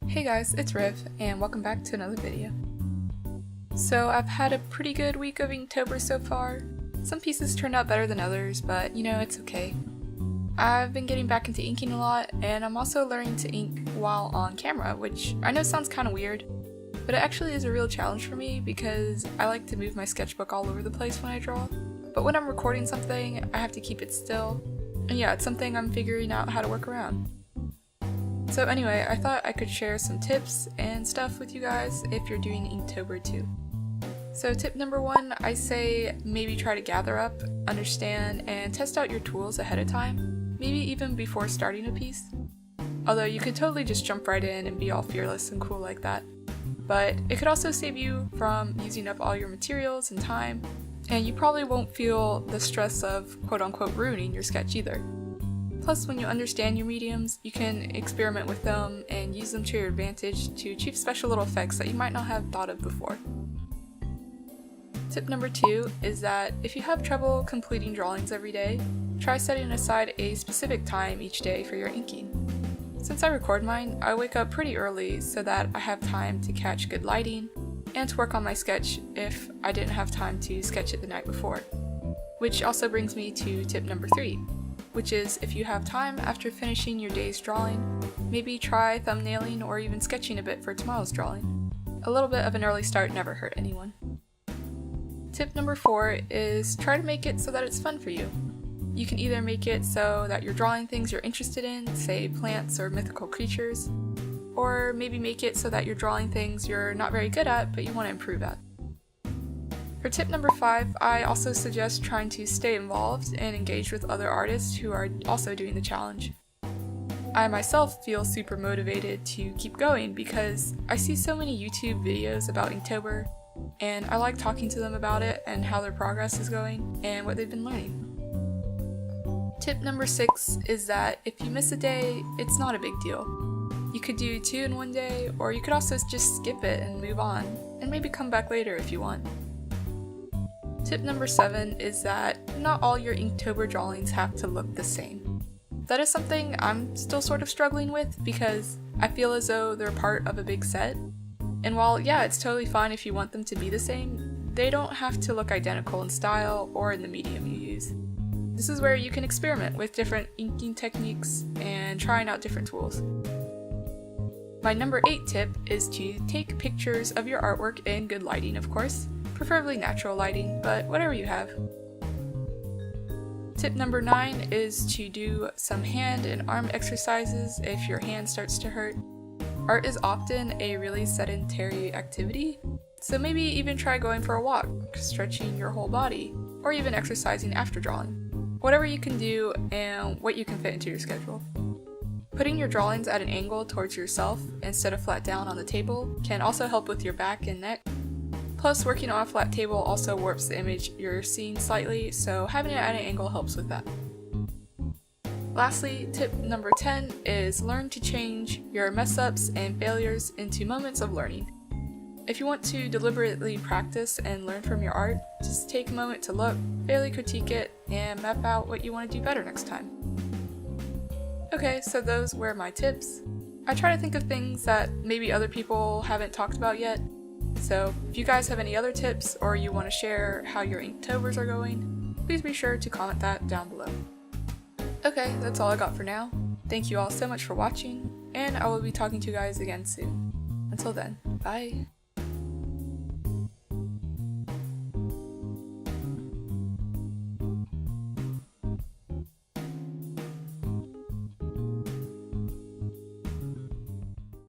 Hey guys, it's Riv, and welcome back to another video. So I've had a pretty good week of Inktober so far. Some pieces turned out better than others, but you know, it's okay. I've been getting back into inking a lot, and I'm also learning to ink while on camera, which I know sounds kind of weird, but it actually is a real challenge for me because I like to move my sketchbook all over the place when I draw. But when I'm recording something, I have to keep it still, and yeah, it's something I'm figuring out how to work around. So anyway, I thought I could share some tips and stuff with you guys if you're doing Inktober too. So tip number one, I say maybe try to gather up, understand, and test out your tools ahead of time, maybe even before starting a piece. Although you could totally just jump right in and be all fearless and cool like that. But it could also save you from using up all your materials and time, and you probably won't feel the stress of quote-unquote ruining your sketch either. Plus, when you understand your mediums, you can experiment with them and use them to your advantage to achieve special little effects that you might not have thought of before. Tip number two is that if you have trouble completing drawings every day, try setting aside a specific time each day for your inking. Since I record mine, I wake up pretty early so that I have time to catch good lighting and to work on my sketch if I didn't have time to sketch it the night before. Which also brings me to tip number three, which is if you have time after finishing your day's drawing, maybe try thumbnailing or even sketching a bit for tomorrow's drawing. A little bit of an early start never hurt anyone. Tip number four is try to make it so that it's fun for you. You can either make it so that you're drawing things you're interested in, say plants or mythical creatures, or maybe make it so that you're drawing things you're not very good at but you want to improve at. For tip number five, I also suggest trying to stay involved and engage with other artists who are also doing the challenge. I myself feel super motivated to keep going because I see so many YouTube videos about Inktober, and I like talking to them about it and how their progress is going and what they've been learning. Tip number six is that if you miss a day, it's not a big deal. You could do 2 in one day, or you could also just skip it and move on, and maybe come back later if you want. Tip number 7 is that not all your Inktober drawings have to look the same. That is something I'm still sort of struggling with because I feel as though they're part of a big set. And while yeah, it's totally fine if you want them to be the same, they don't have to look identical in style or in the medium you use. This is where you can experiment with different inking techniques and trying out different tools. My number 8 tip is to take pictures of your artwork in good lighting, of course. Preferably natural lighting, but whatever you have. Tip number 9 is to do some hand and arm exercises if your hand starts to hurt. Art is often a really sedentary activity, so maybe even try going for a walk, stretching your whole body, or even exercising after drawing. Whatever you can do and what you can fit into your schedule. Putting your drawings at an angle towards yourself instead of flat down on the table can also help with your back and neck. Plus, working on a flat table also warps the image you're seeing slightly, so having it at an angle helps with that. Lastly, tip number 10 is learn to change your mess-ups and failures into moments of learning. If you want to deliberately practice and learn from your art, just take a moment to look, fairly critique it, and map out what you want to do better next time. Okay, so those were my tips. I try to think of things that maybe other people haven't talked about yet. So if you guys have any other tips or you want to share how your Inktovers are going, please be sure to comment that down below. Okay, that's all I got for now. Thank you all so much for watching, and I will be talking to you guys again soon. Until then, bye!